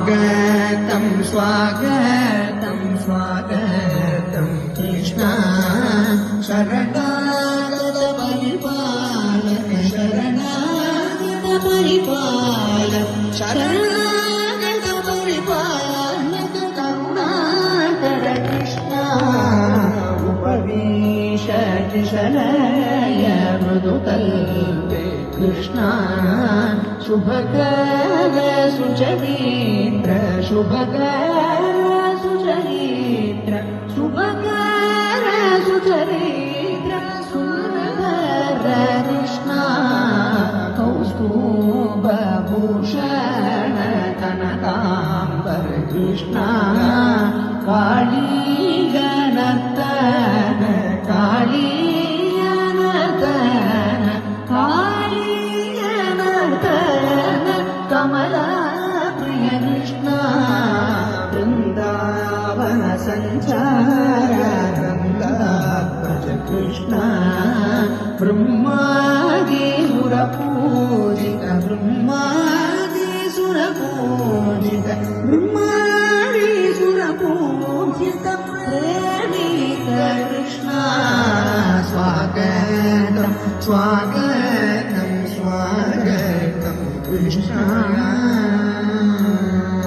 स्वागतं स्वागतं स्वागतं कृष्णा शरणागत परिपालन शरणागत परिपालन शरणागत परिपालन करुणाकर कृष्णा उपविशति शरय मृदुकल्पे कृष्णा शुभकर सुचरित्र शुभकर सुचरित्र शुभकर सुचरित्र सुंदर कृष्णा कौस्तुभभूषण कनकांबर कृष्णा काली गणतन काली गणतन काली गणतन कमला प्रिय कृष्णा वृंदावन संचार वृंदात्मज कृष्णा ब्रह्मादि सुरपूजित ब्रह्मादि सुरपूजित ब्रह्मादि सुरपूजित प्रेमिक कृष्णा स्वागतं स्वागतं स्वागतं कृष्णा